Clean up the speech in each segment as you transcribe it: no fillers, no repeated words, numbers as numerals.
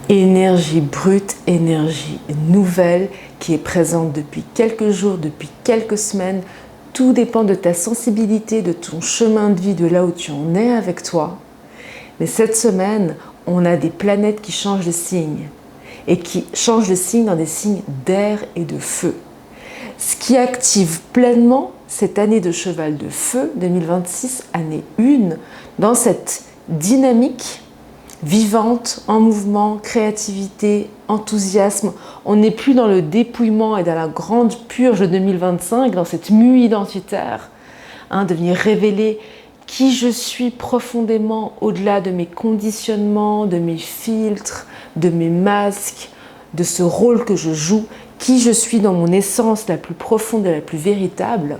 Énergie brute, énergie nouvelle qui est présente depuis quelques jours, depuis quelques semaines. Tout dépend de ta sensibilité, de ton chemin de vie, de là où tu en es avec toi. Mais cette semaine, on a des planètes qui changent de signe et qui changent de signe dans des signes d'air et de feu. Ce qui active pleinement cette année de cheval de feu 2026, année 1, dans cette dynamique vivante, en mouvement, créativité, enthousiasme. On n'est plus dans le dépouillement et dans la grande purge de 2025, dans cette mue identitaire, de venir révéler qui je suis profondément au-delà de mes conditionnements, de mes filtres, de mes masques, de ce rôle que je joue, qui je suis dans mon essence la plus profonde et la plus véritable.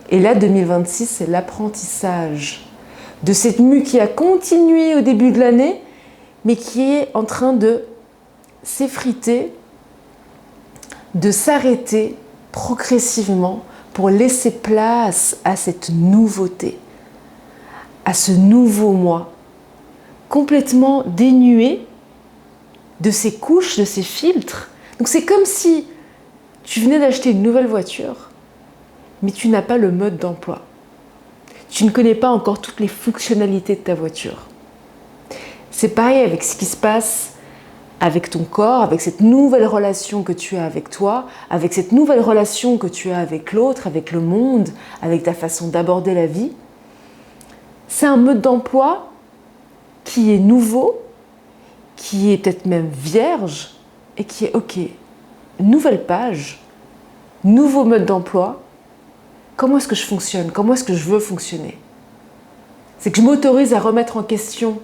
Et là, 2026, c'est l'apprentissage de cette mue qui a continué au début de l'année, mais qui est en train de s'effriter, de s'arrêter progressivement pour laisser place à cette nouveauté, à ce nouveau moi, complètement dénué de ces couches, de ces filtres. Donc c'est comme si tu venais d'acheter une nouvelle voiture, mais tu n'as pas le mode d'emploi. Tu ne connais pas encore toutes les fonctionnalités de ta voiture. C'est pareil avec ce qui se passe avec ton corps, avec cette nouvelle relation que tu as avec toi, avec cette nouvelle relation que tu as avec l'autre, avec le monde, avec ta façon d'aborder la vie. C'est un mode d'emploi qui est nouveau, qui est peut-être même vierge et qui est OK. Nouvelle page, nouveau mode d'emploi. Comment est-ce que je fonctionne? Comment est-ce que je veux fonctionner? C'est que je m'autorise à remettre en question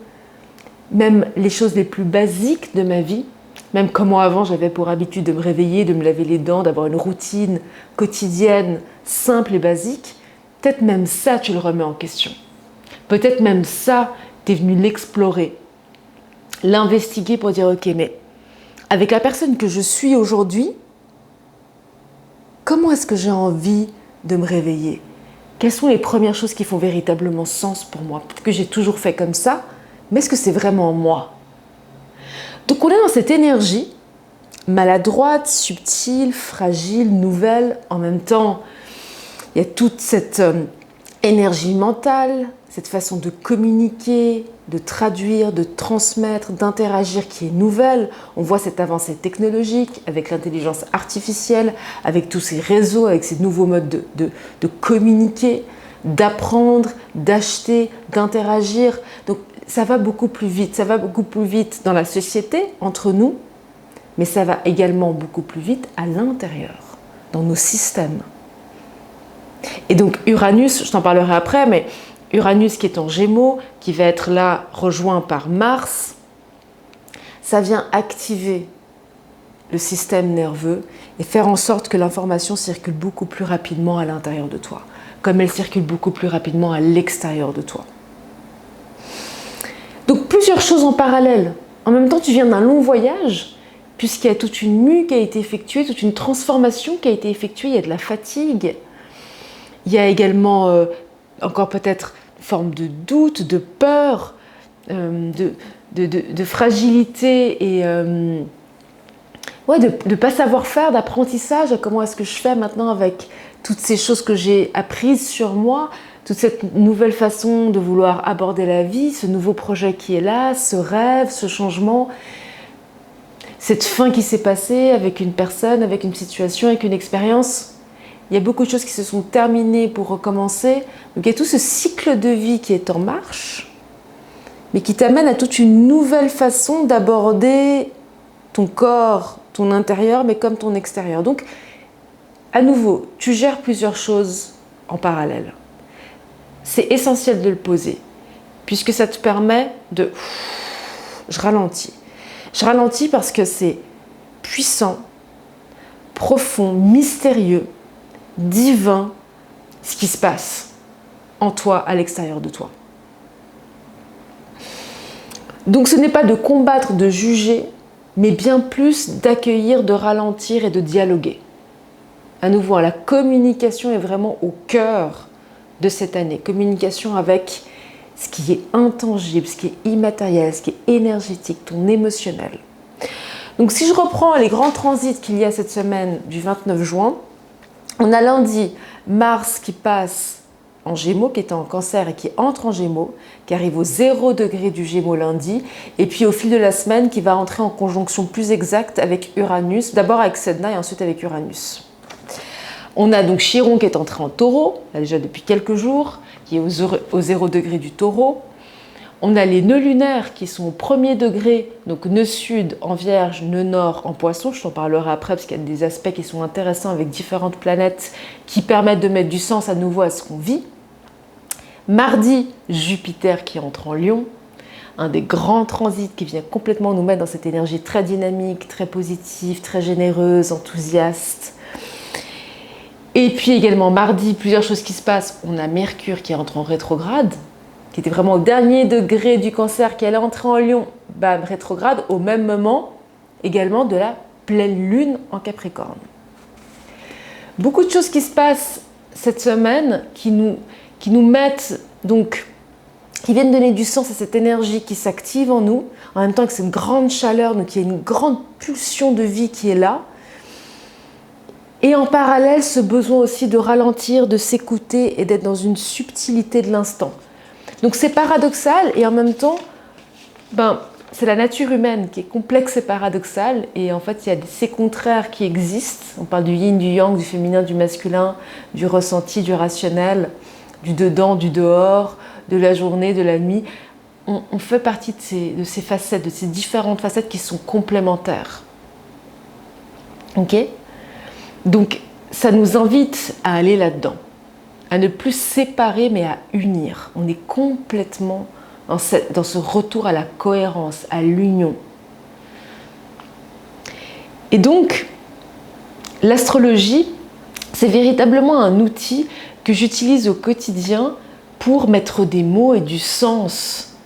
même les choses les plus basiques de ma vie, même comment avant j'avais pour habitude de me réveiller, de me laver les dents, d'avoir une routine quotidienne simple et basique, peut-être même ça tu le remets en question. Peut-être même ça tu es venu l'explorer, l'investiguer pour dire ok, mais avec la personne que je suis aujourd'hui, comment est-ce que j'ai envie de me réveiller? Quelles sont les premières choses qui font véritablement sens pour moi? Peut-être que j'ai toujours fait comme ça, mais est-ce que c'est vraiment moi? Donc on est dans cette énergie maladroite, subtile, fragile, nouvelle. En même temps, il y a toute cette énergie mentale, cette façon de communiquer, de traduire, de transmettre, d'interagir qui est nouvelle. On voit cette avancée technologique avec l'intelligence artificielle, avec tous ces réseaux, avec ces nouveaux modes de communiquer, d'apprendre, d'acheter, d'interagir. Donc ça va beaucoup plus vite. Ça va beaucoup plus vite dans la société, entre nous, mais ça va également beaucoup plus vite à l'intérieur, dans nos systèmes. Et donc Uranus, je t'en parlerai après, mais Uranus qui est en Gémeaux, qui va être là rejoint par Mars, ça vient activer le système nerveux et faire en sorte que l'information circule beaucoup plus rapidement à l'intérieur de toi, comme elle circule beaucoup plus rapidement à l'extérieur de toi. Donc plusieurs choses en parallèle. En même temps, tu viens d'un long voyage, puisqu'il y a toute une mue qui a été effectuée, toute une transformation qui a été effectuée, il y a de la fatigue. Il y a également encore peut-être une forme de doute, de peur, de fragilité et de ne pas savoir faire, d'apprentissage. Comment est-ce que je fais maintenant avec toutes ces choses que j'ai apprises sur moi, toute cette nouvelle façon de vouloir aborder la vie, ce nouveau projet qui est là, ce rêve, ce changement, cette fin qui s'est passée avec une personne, avec une situation, avec une expérience. Il y a beaucoup de choses qui se sont terminées pour recommencer. Donc il y a tout ce cycle de vie qui est en marche, mais qui t'amène à toute une nouvelle façon d'aborder ton corps, ton intérieur, mais comme ton extérieur. Donc, à nouveau, tu gères plusieurs choses en parallèle. C'est essentiel de le poser, puisque ça te permet de... Je ralentis. Je ralentis parce que c'est puissant, profond, mystérieux, divin, ce qui se passe en toi, à l'extérieur de toi. Donc ce n'est pas de combattre, de juger, mais bien plus d'accueillir, de ralentir et de dialoguer. À nouveau, la communication est vraiment au cœur de cette année. Communication avec ce qui est intangible, ce qui est immatériel, ce qui est énergétique, ton émotionnel. Donc si je reprends les grands transits qu'il y a cette semaine du 29 juin, on a lundi Mars qui passe en Gémeaux, qui est en Cancer et qui entre en Gémeaux, qui arrive au 0 degré du Gémeaux lundi, et puis au fil de la semaine qui va entrer en conjonction plus exacte avec Uranus, d'abord avec Sedna et ensuite avec Uranus. On a donc Chiron qui est entré en Taureau, là déjà depuis quelques jours, qui est au 0 degré du Taureau. On a les nœuds lunaires qui sont au premier degré, donc nœud sud en Vierge, nœud nord en Poisson. Je t'en parlerai après parce qu'il y a des aspects qui sont intéressants avec différentes planètes qui permettent de mettre du sens à nouveau à ce qu'on vit. Mardi, Jupiter qui entre en Lion, un des grands transits qui vient complètement nous mettre dans cette énergie très dynamique, très positive, très généreuse, enthousiaste. Et puis également mardi, plusieurs choses qui se passent. On a Mercure qui entre en rétrograde, qui était vraiment au dernier degré du Cancer, qui allait entrer en Lion, bam, rétrograde, au même moment également de la pleine lune en Capricorne. Beaucoup de choses qui se passent cette semaine qui nous mettent donc, qui viennent donner du sens à cette énergie qui s'active en nous, en même temps que c'est une grande chaleur, donc il y a une grande pulsion de vie qui est là. Et en parallèle, ce besoin aussi de ralentir, de s'écouter et d'être dans une subtilité de l'instant. Donc c'est paradoxal et en même temps, c'est la nature humaine qui est complexe et paradoxale. Et en fait, il y a ces contraires qui existent. On parle du yin, du yang, du féminin, du masculin, du ressenti, du rationnel, du dedans, du dehors, de la journée, de la nuit. On fait partie de ces facettes, de ces différentes facettes qui sont complémentaires. Ok ? Donc, ça nous invite à aller là-dedans, à ne plus séparer, mais à unir. On est complètement dans ce retour à la cohérence, à l'union. Et donc, l'astrologie, c'est véritablement un outil que j'utilise au quotidien pour mettre des mots et du sens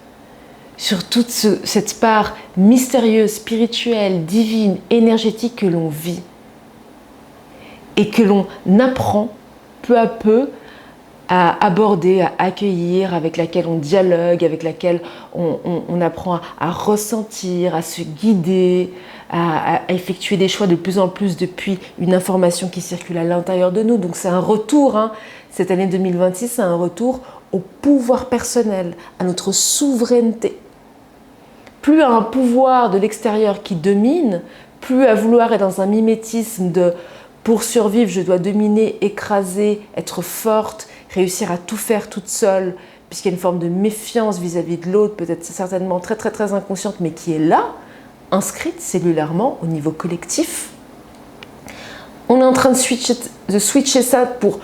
sur toute cette part mystérieuse, spirituelle, divine, énergétique que l'on vit. Et que l'on apprend peu à peu à aborder, à accueillir, avec laquelle on dialogue, avec laquelle on apprend à ressentir, à se guider, à effectuer des choix de plus en plus depuis une information qui circule à l'intérieur de nous. Donc c'est un retour, cette année 2026, c'est un retour au pouvoir personnel, à notre souveraineté. Plus à un pouvoir de l'extérieur qui domine, plus à vouloir être dans un mimétisme de pour survivre, je dois dominer, écraser, être forte, réussir à tout faire toute seule, puisqu'il y a une forme de méfiance vis-à-vis de l'autre, peut-être certainement très très très inconsciente, mais qui est là, inscrite cellulairement au niveau collectif. On est en train de switcher ça pour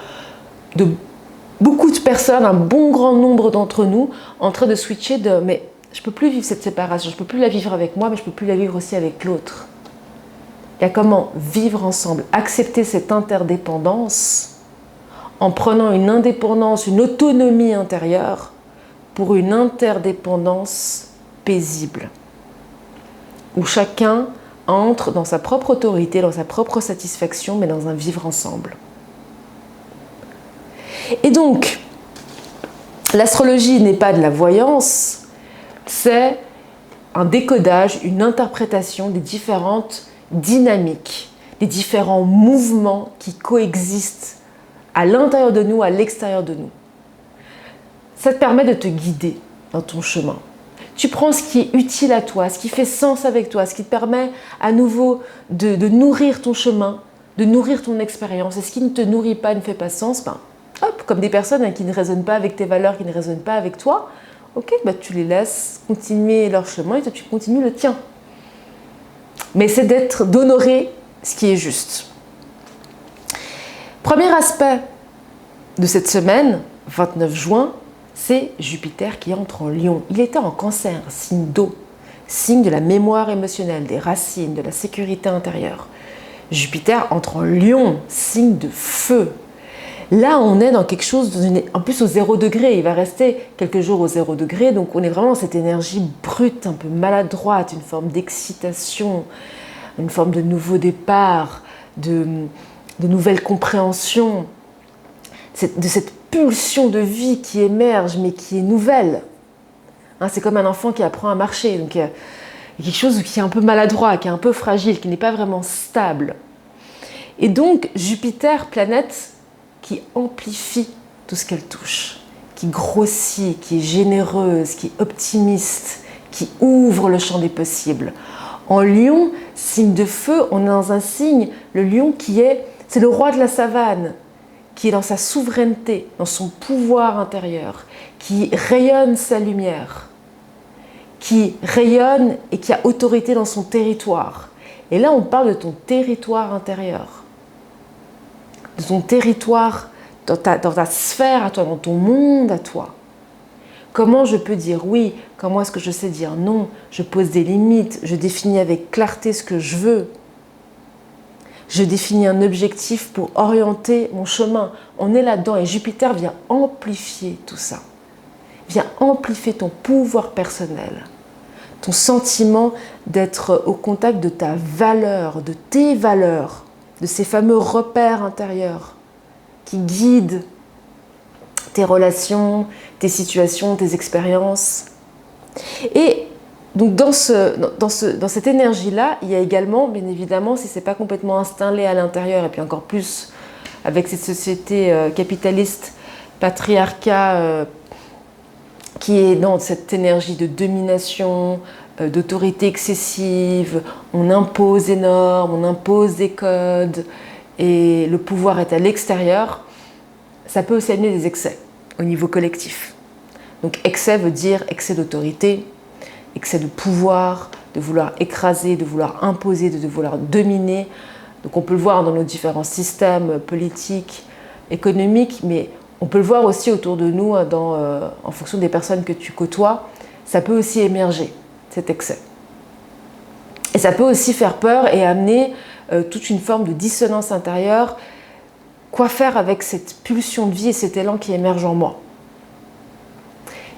beaucoup de personnes, un bon grand nombre d'entre nous, en train de switcher de « mais je ne peux plus vivre cette séparation, je ne peux plus la vivre avec moi, mais je ne peux plus la vivre aussi avec l'autre ». Il y a comment vivre ensemble, accepter cette interdépendance en prenant une indépendance, une autonomie intérieure pour une interdépendance paisible, où chacun entre dans sa propre autorité, dans sa propre satisfaction, mais dans un vivre ensemble. Et donc, l'astrologie n'est pas de la voyance, c'est un décodage, une interprétation des différentes dynamiques, des différents mouvements qui coexistent à l'intérieur de nous, à l'extérieur de nous. Ça te permet de te guider dans ton chemin. Tu prends ce qui est utile à toi, ce qui fait sens avec toi, ce qui te permet à nouveau de nourrir ton chemin, de nourrir ton expérience. Et ce qui ne te nourrit pas, ne fait pas sens, comme des personnes qui ne résonnent pas avec tes valeurs, qui ne résonnent pas avec toi, tu les laisses continuer leur chemin et toi tu continues le tien. Mais c'est d'honorer ce qui est juste. Premier aspect de cette semaine, 29 juin, c'est Jupiter qui entre en Lion. Il était en Cancer, signe d'eau, signe de la mémoire émotionnelle, des racines, de la sécurité intérieure. Jupiter entre en Lion, signe de feu. Là, on est dans quelque chose, en plus au 0 degré, il va rester quelques jours au 0 degré, donc on est vraiment dans cette énergie brute, un peu maladroite, une forme d'excitation, une forme de nouveau départ, de nouvelle compréhension, de cette pulsion de vie qui émerge, mais qui est nouvelle. C'est comme un enfant qui apprend à marcher, donc Il y a quelque chose qui est un peu maladroit, qui est un peu fragile, qui n'est pas vraiment stable. Et donc, Jupiter, planète qui amplifie tout ce qu'elle touche, qui grossit, qui est généreuse, qui est optimiste, qui ouvre le champ des possibles. En Lion, signe de feu, on est dans un signe, le lion c'est le roi de la savane, qui est dans sa souveraineté, dans son pouvoir intérieur, qui rayonne sa lumière, qui rayonne et qui a autorité dans son territoire. Et là, on parle de ton territoire intérieur, de ton territoire dans ta sphère à toi, dans ton monde à toi. Comment je peux dire oui? Comment est-ce que je sais dire non? Je pose des limites, je définis avec clarté ce que je veux. Je définis un objectif pour orienter mon chemin. On est là-dedans et Jupiter vient amplifier tout ça. Vient amplifier ton pouvoir personnel, ton sentiment d'être au contact de ta valeur, de tes valeurs, de ces fameux repères intérieurs qui guident tes relations, tes situations, tes expériences. Et donc dans cette énergie-là, il y a également, bien évidemment, si ce n'est pas complètement installé à l'intérieur, et puis encore plus avec cette société capitaliste, patriarcat, qui est dans cette énergie de domination, d'autorité excessive, on impose des normes, on impose des codes, et le pouvoir est à l'extérieur, ça peut aussi amener des excès au niveau collectif. Donc excès veut dire excès d'autorité, excès de pouvoir, de vouloir écraser, de vouloir imposer, de vouloir dominer. Donc on peut le voir dans nos différents systèmes politiques, économiques, mais on peut le voir aussi autour de nous en fonction des personnes que tu côtoies. Ça peut aussi émerger, cet excès. Et ça peut aussi faire peur et amener toute une forme de dissonance intérieure. Quoi faire avec cette pulsion de vie et cet élan qui émerge en moi?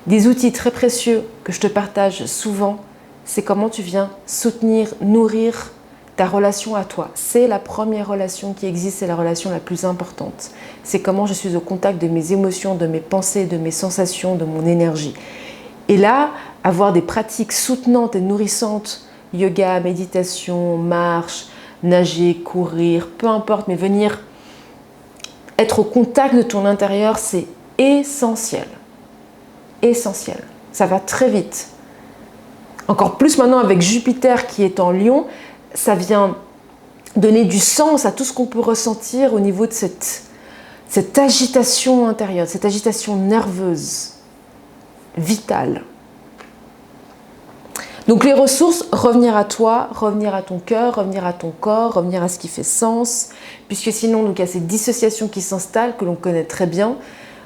Des outils très précieux que je te partage souvent, c'est comment tu viens soutenir, nourrir ta relation à toi. C'est la première relation qui existe, c'est la relation la plus importante. C'est comment je suis au contact de mes émotions, de mes pensées, de mes sensations, de mon énergie. Et là, avoir des pratiques soutenantes et nourrissantes, yoga, méditation, marche, nager, courir, peu importe, mais venir être au contact de ton intérieur, c'est essentiel. Essentiel. Ça va très vite. Encore plus maintenant avec Jupiter qui est en Lion, ça vient donner du sens à tout ce qu'on peut ressentir au niveau de cette agitation intérieure, cette agitation nerveuse, vitale. Donc les ressources, revenir à toi, revenir à ton cœur, revenir à ton corps, revenir à ce qui fait sens, puisque sinon donc, il y a cette dissociation qui s'installe, que l'on connaît très bien,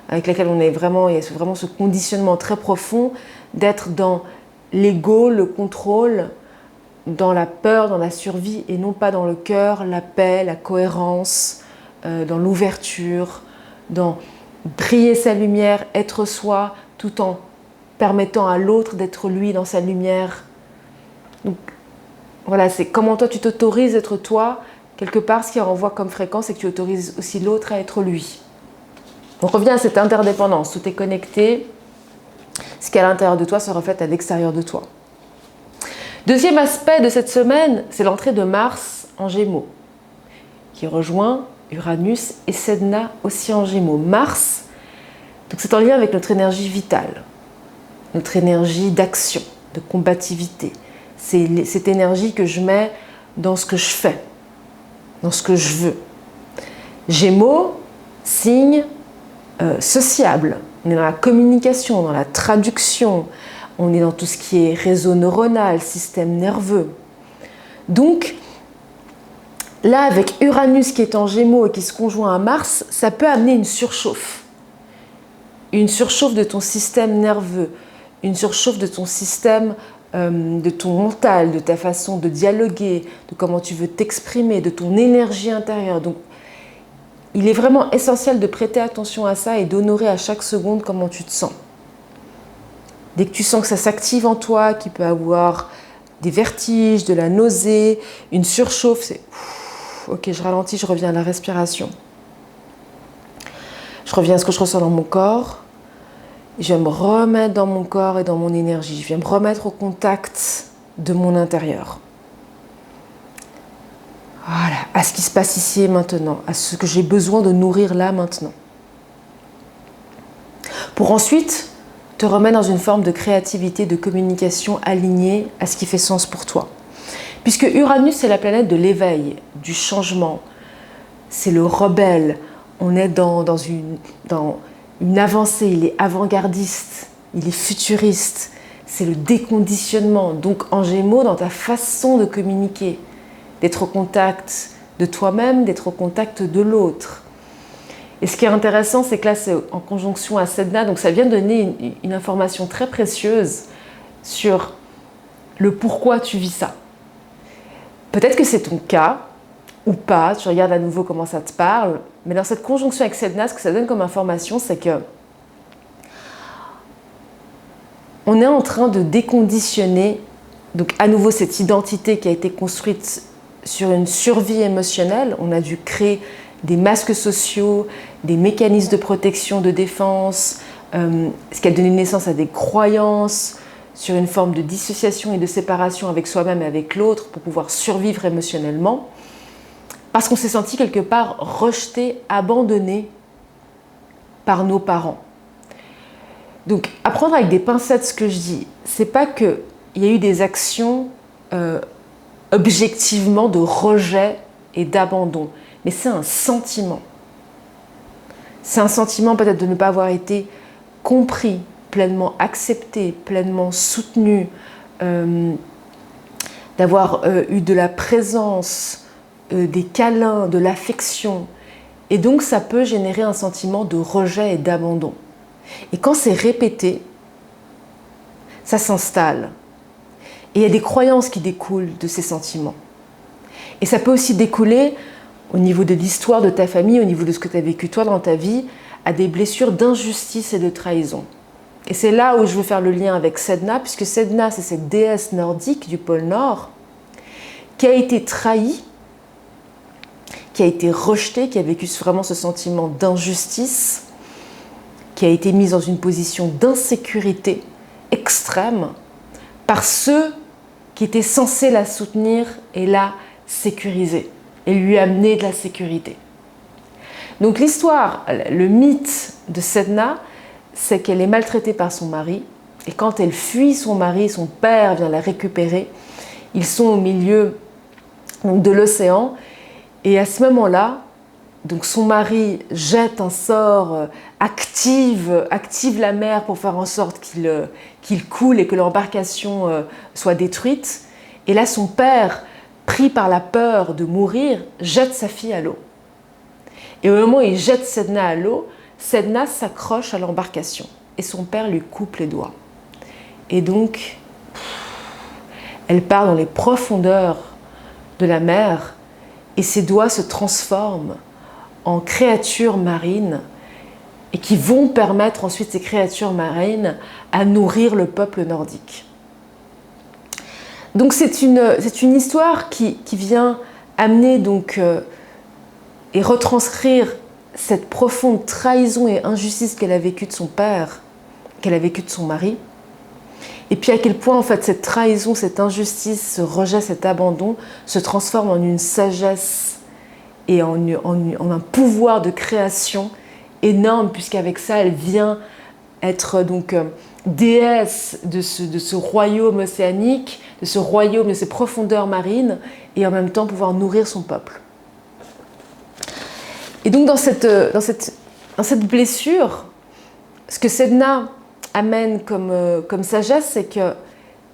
avec laquelle il y a vraiment ce conditionnement très profond d'être dans l'ego, le contrôle, dans la peur, dans la survie, et non pas dans le cœur, la paix, la cohérence, dans l'ouverture, dans briller sa lumière, être soi, tout en permettant à l'autre d'être lui dans sa lumière. Donc voilà, c'est comment toi tu t'autorises d'être toi, quelque part ce qui renvoie comme fréquence, c'est que tu autorises aussi l'autre à être lui. On revient à cette interdépendance, tout est connecté, ce qui est à l'intérieur de toi se reflète à l'extérieur de toi. Deuxième aspect de cette semaine, c'est l'entrée de Mars en Gémeaux, qui rejoint Uranus et Sedna aussi en Gémeaux. Mars, donc c'est en lien avec notre énergie vitale, notre énergie d'action, de combativité. C'est cette énergie que je mets dans ce que je fais, dans ce que je veux. Gémeaux, signe sociable. On est dans la communication, dans la traduction, on est dans tout ce qui est réseau neuronal, système nerveux. Donc, là, avec Uranus qui est en Gémeaux et qui se conjoint à Mars, ça peut amener une surchauffe. Une surchauffe de ton système nerveux, une surchauffe de ton système, de ton mental, de ta façon de dialoguer, de comment tu veux t'exprimer, de ton énergie intérieure. Donc, il est vraiment essentiel de prêter attention à ça et d'honorer à chaque seconde comment tu te sens. Dès que tu sens que ça s'active en toi, qu'il peut avoir des vertiges, de la nausée, une surchauffe, c'est ok, je ralentis, je reviens à la respiration. Je reviens à ce que je ressens dans mon corps. Je vais me remettre dans mon corps et dans mon énergie. Je viens me remettre au contact de mon intérieur. Voilà, à ce qui se passe ici et maintenant, à ce que j'ai besoin de nourrir là maintenant. Pour ensuite te remettre dans une forme de créativité, de communication alignée à ce qui fait sens pour toi. Puisque Uranus, c'est la planète de l'éveil, du changement. C'est le rebelle. On est dans une avancée, il est avant-gardiste, il est futuriste. C'est le déconditionnement. Donc en Gémeaux, dans ta façon de communiquer, d'être au contact de toi-même, d'être au contact de l'autre. Et ce qui est intéressant, c'est que là, c'est en conjonction à Sedna, donc ça vient donner une information très précieuse sur le pourquoi tu vis ça. Peut-être que c'est ton cas, ou pas, tu regardes à nouveau comment ça te parle, mais dans cette conjonction avec Sedna, ce que ça donne comme information, c'est que on est en train de déconditionner, donc à nouveau cette identité qui a été construite sur une survie émotionnelle. On a dû créer des masques sociaux, des mécanismes de protection, de défense, ce qui a donné naissance à des croyances sur une forme de dissociation et de séparation avec soi-même et avec l'autre pour pouvoir survivre émotionnellement, parce qu'on s'est senti quelque part rejeté, abandonné par nos parents. Donc, apprendre avec des pincettes ce que je dis, c'est pas qu'il y a eu des actions objectivement de rejet et d'abandon, mais c'est un sentiment. C'est un sentiment peut-être de ne pas avoir été compris, pleinement accepté, pleinement soutenu, d'avoir eu de la présence, des câlins, de l'affection. Et donc ça peut générer un sentiment de rejet et d'abandon. Et quand c'est répété, ça s'installe. Et il y a des croyances qui découlent de ces sentiments. Et ça peut aussi découler au niveau de l'histoire de ta famille, au niveau de ce que tu as vécu toi dans ta vie, à des blessures d'injustice et de trahison. Et c'est là où je veux faire le lien avec Sedna, puisque Sedna, c'est cette déesse nordique du pôle Nord qui a été trahie, qui a été rejetée, qui a vécu vraiment ce sentiment d'injustice, qui a été mise dans une position d'insécurité extrême par ceux qui étaient censés la soutenir et la sécuriser et lui amener de la sécurité. Donc l'histoire, le mythe de Sedna, c'est qu'elle est maltraitée par son mari et quand elle fuit son mari, son père vient la récupérer. Ils sont au milieu de l'océan et à ce moment-là, donc son mari jette un sort, active la mer pour faire en sorte qu'il coule et que l'embarcation soit détruite. Et là, son père, pris par la peur de mourir, jette sa fille à l'eau. Et au moment où il jette Sedna à l'eau, Sedna s'accroche à l'embarcation et son père lui coupe les doigts. Et donc, elle part dans les profondeurs de la mer et ses doigts se transforment en créatures marines et qui vont permettre ensuite ces créatures marines à nourrir le peuple nordique. Donc c'est une histoire qui vient amener donc, et retranscrire cette profonde trahison et injustice qu'elle a vécue de son père, qu'elle a vécue de son mari, et puis à quel point en fait cette trahison, cette injustice, ce rejet, cet abandon se transforme en une sagesse et en un pouvoir de création énorme, puisqu'avec ça, elle vient être donc déesse de ce royaume océanique, de ce royaume, de ces profondeurs marines, et en même temps pouvoir nourrir son peuple. Et donc dans cette blessure, ce que Sedna amène comme sagesse, c'est qu'il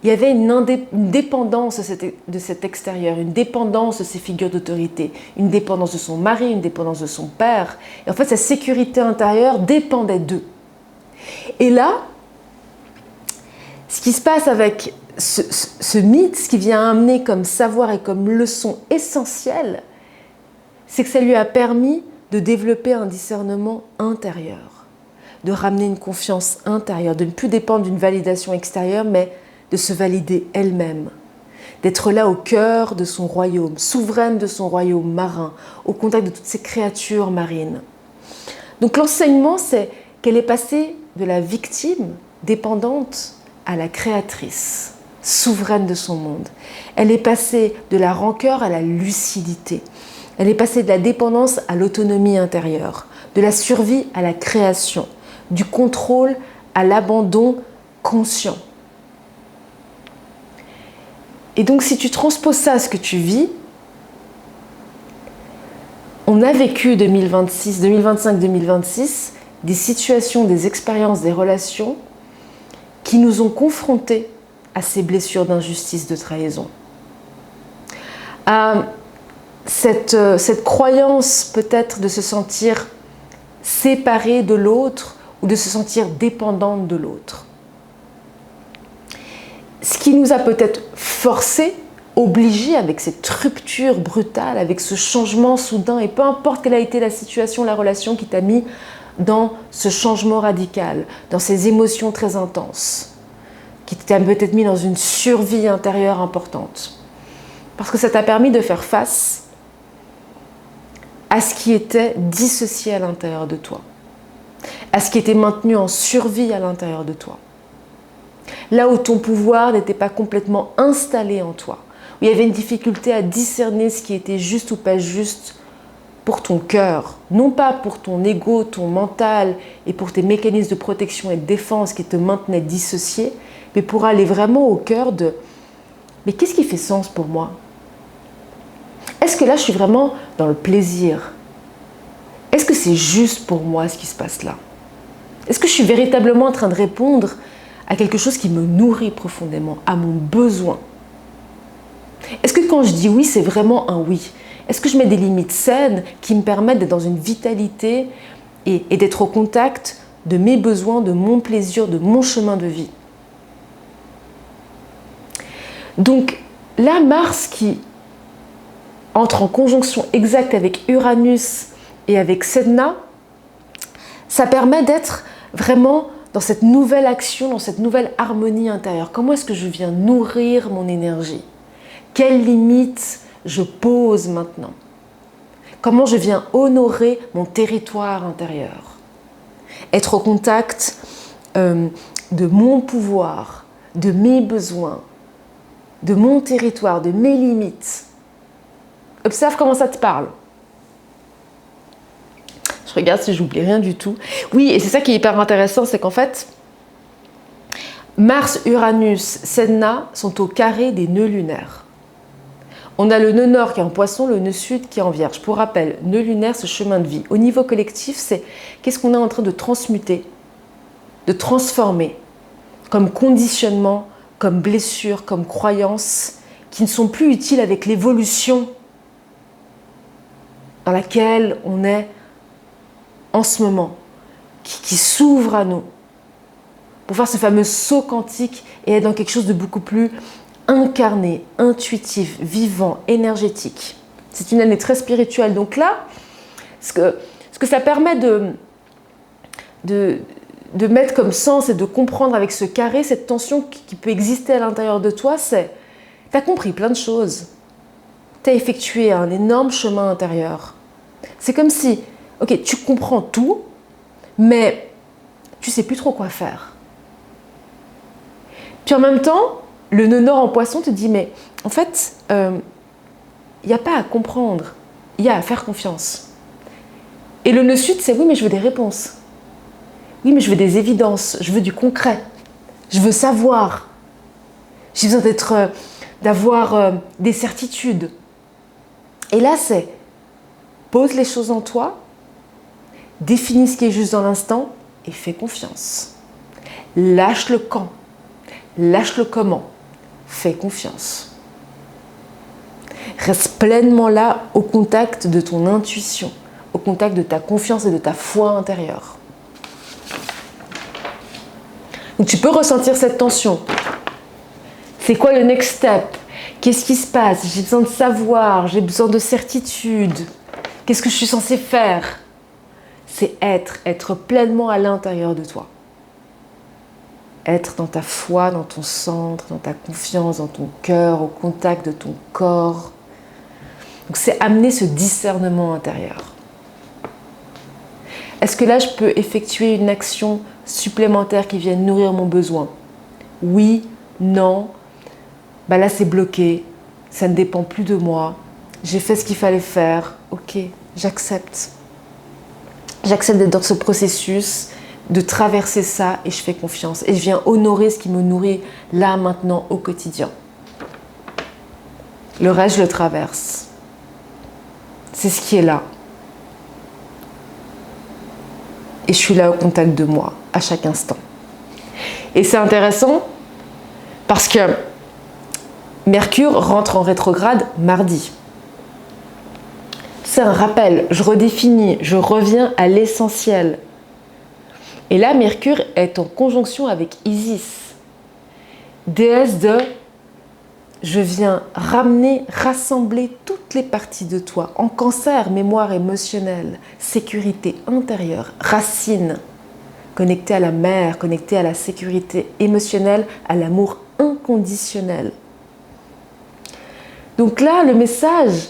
y avait une dépendance de cet extérieur, une dépendance de ses figures d'autorité, une dépendance de son mari, une dépendance de son père. Et en fait, sa sécurité intérieure dépendait d'eux. Et là, ce qui se passe avec ce mythe, ce qui vient amener comme savoir et comme leçon essentielle, c'est que ça lui a permis de développer un discernement intérieur, de ramener une confiance intérieure, de ne plus dépendre d'une validation extérieure, mais de se valider elle-même, d'être là au cœur de son royaume, souveraine de son royaume marin, au contact de toutes ces créatures marines. Donc l'enseignement, c'est qu'elle est passée de la victime dépendante à la créatrice. souveraine de son monde. Elle est passée de la rancœur à la lucidité. Elle est passée de la dépendance à l'autonomie intérieure, de la survie à la création, du contrôle à l'abandon conscient. Et donc si tu transposes ça à ce que tu vis, on a vécu 2026, 2025, 2026, des situations, des expériences, des relations qui nous ont confrontés à ces blessures d'injustice, de trahison. À cette croyance peut-être de se sentir séparé de l'autre ou de se sentir dépendante de l'autre. Ce qui nous a peut-être forcé, obligé avec cette rupture brutale, avec ce changement soudain, et peu importe quelle a été la situation, la relation qui t'a mis dans ce changement radical, dans ces émotions très intenses, qui t'a peut-être mis dans une survie intérieure importante. Parce que ça t'a permis de faire face à ce qui était dissocié à l'intérieur de toi, à ce qui était maintenu en survie à l'intérieur de toi. Là où ton pouvoir n'était pas complètement installé en toi, où il y avait une difficulté à discerner ce qui était juste ou pas juste pour ton cœur, non pas pour ton ego, ton mental et pour tes mécanismes de protection et de défense qui te maintenaient dissocié, mais pour aller vraiment au cœur de « mais qu'est-ce qui fait sens pour moi ? Est-ce que là je suis vraiment dans le plaisir ? Est-ce que c'est juste pour moi ce qui se passe là ? Est-ce que je suis véritablement en train de répondre à quelque chose qui me nourrit profondément, à mon besoin ? Est-ce que quand je dis oui, c'est vraiment un oui ? Est-ce que je mets des limites saines qui me permettent d'être dans une vitalité et d'être au contact de mes besoins, de mon plaisir, de mon chemin de vie ? Donc là, Mars qui entre en conjonction exacte avec Uranus et avec Sedna, ça permet d'être vraiment dans cette nouvelle action, dans cette nouvelle harmonie intérieure. Comment est-ce que je viens nourrir mon énergie ? Quelles limites je pose maintenant ? Comment je viens honorer mon territoire intérieur ? Être au contact de mon pouvoir, de mes besoins, de mon territoire, de mes limites. Observe comment ça te parle. Je regarde si j'oublie rien du tout. Oui, et c'est ça qui est hyper intéressant, c'est qu'en fait, Mars, Uranus, Sedna sont au carré des nœuds lunaires. On a le nœud nord qui est en Poisson, le nœud sud qui est en Vierge. Pour rappel, nœud lunaire, ce chemin de vie. Au niveau collectif, c'est qu'est-ce qu'on est en train de transmuter, de transformer comme conditionnement, comme blessure, comme croyance, qui ne sont plus utiles avec l'évolution dans laquelle on est en ce moment, qui s'ouvre à nous, pour faire ce fameux saut quantique et être dans quelque chose de beaucoup plus incarné, intuitif, vivant, énergétique. C'est une année très spirituelle. Donc là, ce que ça permet de mettre comme sens et de comprendre avec ce carré, cette tension qui peut exister à l'intérieur de toi, c'est tu as compris plein de choses. Tu as effectué un énorme chemin intérieur. C'est comme si, ok, tu comprends tout, mais tu ne sais plus trop quoi faire. Puis en même temps, le nœud nord en Poisson te dit, mais en fait, il n'y a pas à comprendre, il y a à faire confiance. Et le nœud sud, c'est oui, mais je veux des réponses. Oui, mais je veux des évidences, je veux du concret, je veux savoir. J'ai besoin d'avoir des certitudes. Et là, c'est pose les choses en toi, définis ce qui est juste dans l'instant et fais confiance. Lâche le quand, lâche le comment, fais confiance. Reste pleinement là au contact de ton intuition, au contact de ta confiance et de ta foi intérieure. Donc tu peux ressentir cette tension. C'est quoi le next step ? Qu'est-ce qui se passe ? J'ai besoin de savoir, j'ai besoin de certitude. Qu'est-ce que je suis censée faire ? C'est être pleinement à l'intérieur de toi. Être dans ta foi, dans ton centre, dans ta confiance, dans ton cœur, au contact de ton corps. Donc c'est amener ce discernement intérieur. Est-ce que là je peux effectuer une action supplémentaire qui vienne nourrir mon besoin ? Oui, non. bah là c'est bloqué, ça ne dépend plus de moi, j'ai fait ce qu'il fallait faire, ok, j'accepte. J'accepte d'être dans ce processus, de traverser ça et je fais confiance. Et je viens honorer ce qui me nourrit là, maintenant, au quotidien. Le reste, je le traverse. C'est ce qui est là. Et je suis là au contact de moi, à chaque instant. Et c'est intéressant parce que Mercure rentre en rétrograde mardi. C'est un rappel, je redéfinis, je reviens à l'essentiel. Et là, Mercure est en conjonction avec Isis, déesse de « je viens ramener, rassembler toutes les parties de toi » en Cancer, mémoire émotionnelle, sécurité intérieure, racine, connectée à la mère, connectée à la sécurité émotionnelle, à l'amour inconditionnel. Donc là, le message,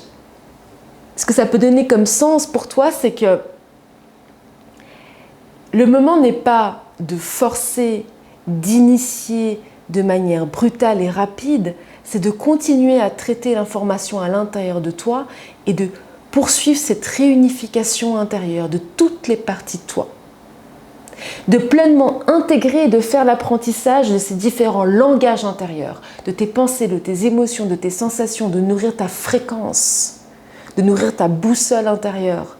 ce que ça peut donner comme sens pour toi, c'est que le moment n'est pas de forcer, d'initier de manière brutale et rapide, c'est de continuer à traiter l'information à l'intérieur de toi et de poursuivre cette réunification intérieure de toutes les parties de toi. De pleinement intégrer et de faire l'apprentissage de ces différents langages intérieurs, de tes pensées, de tes émotions, de tes sensations, de nourrir ta fréquence, de nourrir ta boussole intérieure,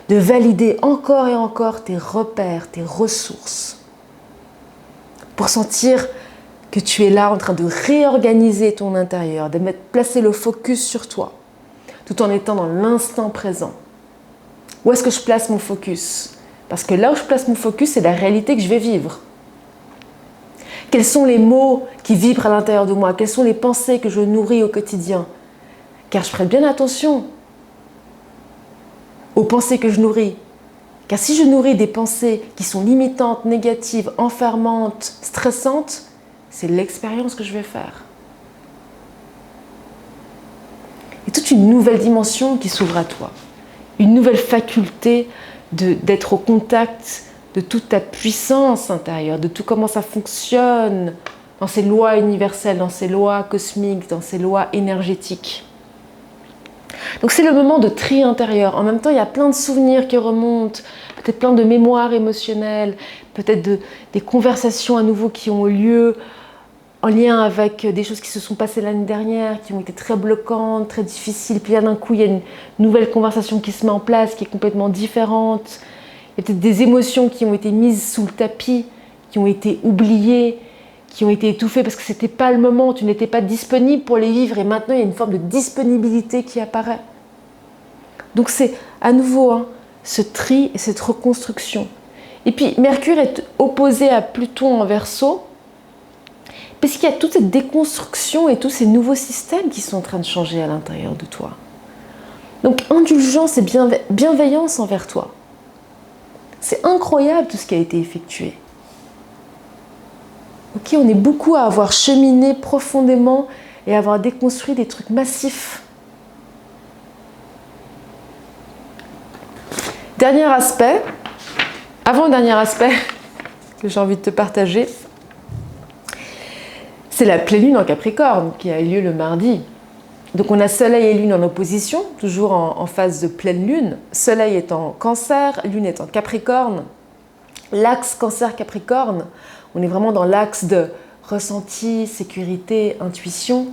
de valider encore et encore tes repères, tes ressources, pour sentir que tu es là en train de réorganiser ton intérieur, de placer le focus sur toi, tout en étant dans l'instant présent. Où est-ce que je place mon focus ? Parce que là où je place mon focus, c'est la réalité que je vais vivre. Quels sont les mots qui vibrent à l'intérieur de moi ? Quelles sont les pensées que je nourris au quotidien ? Car je prête bien attention aux pensées que je nourris. Car si je nourris des pensées qui sont limitantes, négatives, enfermantes, stressantes, c'est l'expérience que je vais faire. Et toute une nouvelle dimension qui s'ouvre à toi. Une nouvelle faculté d'être au contact de toute ta puissance intérieure, de tout comment ça fonctionne, dans ces lois universelles, dans ces lois cosmiques, dans ces lois énergétiques. Donc c'est le moment de tri intérieur. En même temps, il y a plein de souvenirs qui remontent, peut-être plein de mémoires émotionnelles, peut-être des conversations à nouveau qui ont eu lieu en lien avec des choses qui se sont passées l'année dernière, qui ont été très bloquantes, très difficiles. Puis là, d'un coup, il y a une nouvelle conversation qui se met en place, qui est complètement différente. Il y a peut-être des émotions qui ont été mises sous le tapis, qui ont été oubliées, qui ont été étouffées parce que ce n'était pas le moment, tu n'étais pas disponible pour les vivre. Et maintenant, il y a une forme de disponibilité qui apparaît. Donc c'est à nouveau ce tri et cette reconstruction. Et puis, Mercure est opposé à Pluton en Verseau, parce qu'il y a toute cette déconstruction et tous ces nouveaux systèmes qui sont en train de changer à l'intérieur de toi. Donc, indulgence et bienveillance envers toi. C'est incroyable tout ce qui a été effectué. Ok, on est beaucoup à avoir cheminé profondément et à avoir déconstruit des trucs massifs. Dernier aspect, avant-dernier aspect que j'ai envie de te partager, c'est la pleine lune en Capricorne qui a eu lieu le mardi. Donc on a Soleil et Lune en opposition, toujours en phase de pleine lune. Soleil est en Cancer, Lune est en Capricorne. L'axe Cancer-Capricorne, on est vraiment dans l'axe de ressenti, sécurité, intuition,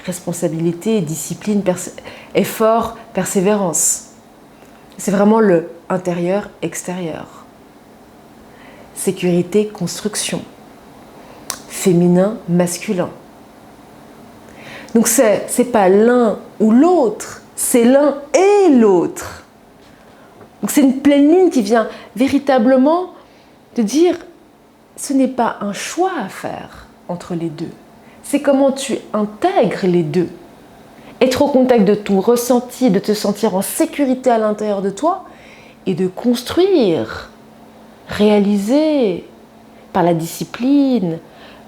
responsabilité, discipline, effort, persévérance. C'est vraiment le intérieur-extérieur. Sécurité, construction. Féminin, masculin. Donc c'est pas l'un ou l'autre, c'est l'un et l'autre. Donc c'est une pleine lune qui vient véritablement te dire ce n'est pas un choix à faire entre les deux, c'est comment tu intègres les deux. Être au contact de ton ressenti, de te sentir en sécurité à l'intérieur de toi et de construire, réaliser par la discipline,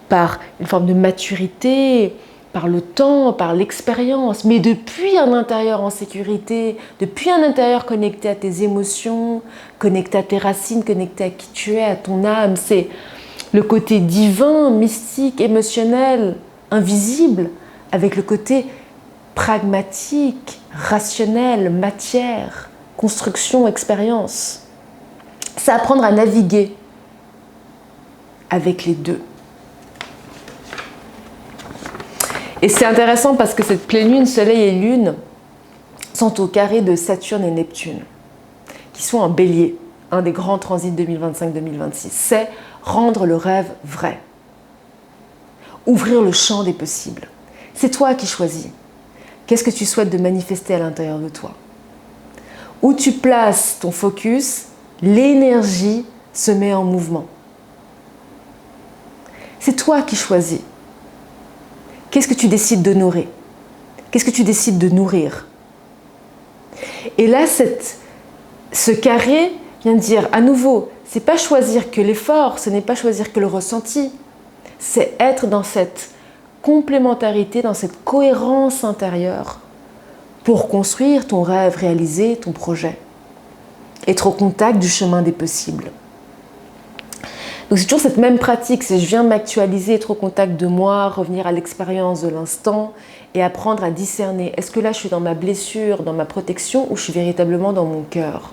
par une forme de maturité, par le temps, par l'expérience, mais depuis un intérieur en sécurité, depuis un intérieur connecté à tes émotions, connecté à tes racines, connecté à qui tu es, à ton âme. C'est le côté divin, mystique, émotionnel, invisible, avec le côté pragmatique, rationnel, matière, construction, expérience. C'est apprendre à naviguer avec les deux. Et c'est intéressant parce que cette pleine lune, Soleil et Lune, sont au carré de Saturne et Neptune, qui sont en Bélier, un des grands transits 2025-2026. C'est rendre le rêve vrai. Ouvrir le champ des possibles. C'est toi qui choisis. Qu'est-ce que tu souhaites de manifester à l'intérieur de toi? Où tu places ton focus, l'énergie se met en mouvement. C'est toi qui choisis. Qu'est-ce que tu décides d'honorer? Qu'est-ce que tu décides de nourrir? Et là, ce carré vient de dire, à nouveau, c'est pas choisir que l'effort, ce n'est pas choisir que le ressenti, c'est être dans cette complémentarité, dans cette cohérence intérieure pour construire ton rêve, réaliser ton projet. Être au contact du chemin des possibles. Donc c'est toujours cette même pratique, c'est je viens m'actualiser, être au contact de moi, revenir à l'expérience de l'instant et apprendre à discerner. Est-ce que là je suis dans ma blessure, dans ma protection ou je suis véritablement dans mon cœur?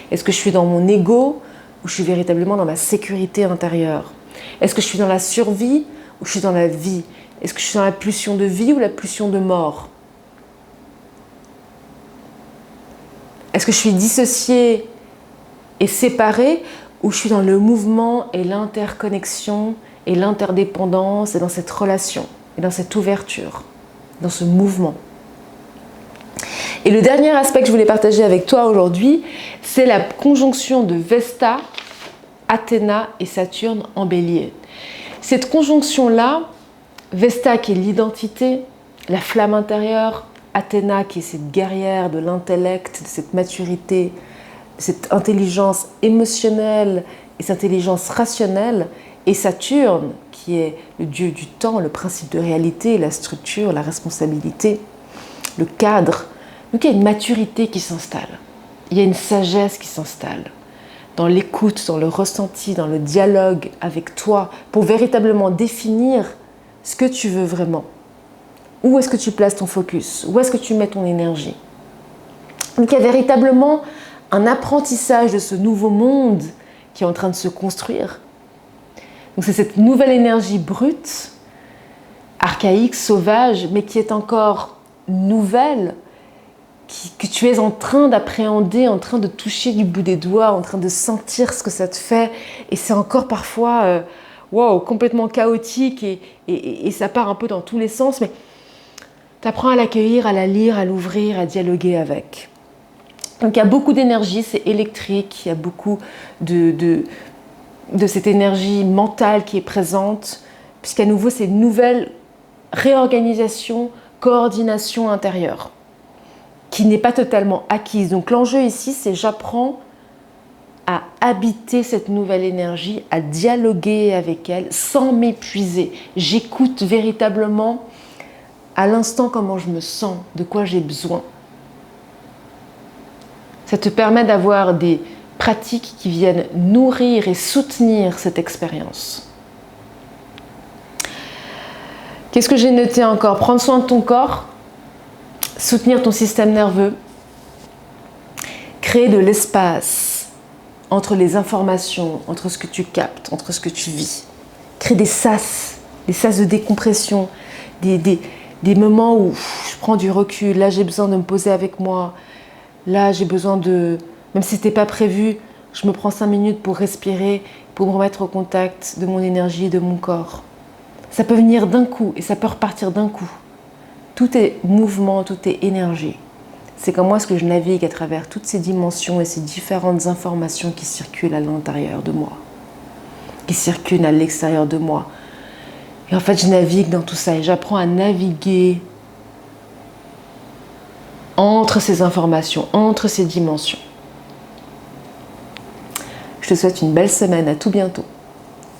Est-ce que je suis dans mon ego ou je suis véritablement dans ma sécurité intérieure? Est-ce que je suis dans la survie ou je suis dans la vie? Est-ce que je suis dans la pulsion de vie ou la pulsion de mort? Est-ce que je suis dissociée et séparée ou je suis dans le mouvement et l'interconnexion et l'interdépendance et dans cette relation et dans cette ouverture, dans ce mouvement? Et le dernier aspect que je voulais partager avec toi aujourd'hui, c'est la conjonction de Vesta, Athéna et Saturne en Bélier. Cette conjonction-là, Vesta qui est l'identité, la flamme intérieure, Athéna qui est cette guerrière de l'intellect, de cette maturité, de cette intelligence émotionnelle et cette intelligence rationnelle, et Saturne qui est le dieu du temps, le principe de réalité, la structure, la responsabilité, le cadre. Donc il y a une maturité qui s'installe, il y a une sagesse qui s'installe dans l'écoute, dans le ressenti, dans le dialogue avec toi pour véritablement définir ce que tu veux vraiment. Où est-ce que tu places ton focus? Où est-ce que tu mets ton énergie? Donc il y a véritablement un apprentissage de ce nouveau monde qui est en train de se construire. Donc c'est cette nouvelle énergie brute, archaïque, sauvage, mais qui est encore nouvelle, que tu es en train d'appréhender, en train de toucher du bout des doigts, en train de sentir ce que ça te fait. Et c'est encore parfois complètement chaotique et ça part un peu dans tous les sens, mais tu apprends à l'accueillir, à la lire, à l'ouvrir, à dialoguer avec. Donc il y a beaucoup d'énergie, c'est électrique, il y a beaucoup de cette énergie mentale qui est présente, puisqu'à nouveau c'est une nouvelle réorganisation, coordination intérieure, qui n'est pas totalement acquise. Donc l'enjeu ici, c'est j'apprends à habiter cette nouvelle énergie, à dialoguer avec elle sans m'épuiser. J'écoute véritablement à l'instant comment je me sens, de quoi j'ai besoin. Ça te permet d'avoir des pratiques qui viennent nourrir et soutenir cette expérience. Qu'est-ce que j'ai noté encore? Prendre soin de ton corps, soutenir ton système nerveux, créer de l'espace entre les informations, entre ce que tu captes, entre ce que tu vis. Créer des sas de décompression, des moments où je prends du recul, là j'ai besoin de me poser avec moi, là j'ai besoin de, même si ce n'était pas prévu, je me prends 5 minutes pour respirer, pour me remettre au contact de mon énergie et de mon corps. Ça peut venir d'un coup et ça peut repartir d'un coup. Tout est mouvement, tout est énergie. C'est comme moi ce que je navigue à travers toutes ces dimensions et ces différentes informations qui circulent à l'intérieur de moi, qui circulent à l'extérieur de moi. Et en fait, je navigue dans tout ça et j'apprends à naviguer entre ces informations, entre ces dimensions. Je te souhaite une belle semaine, à tout bientôt.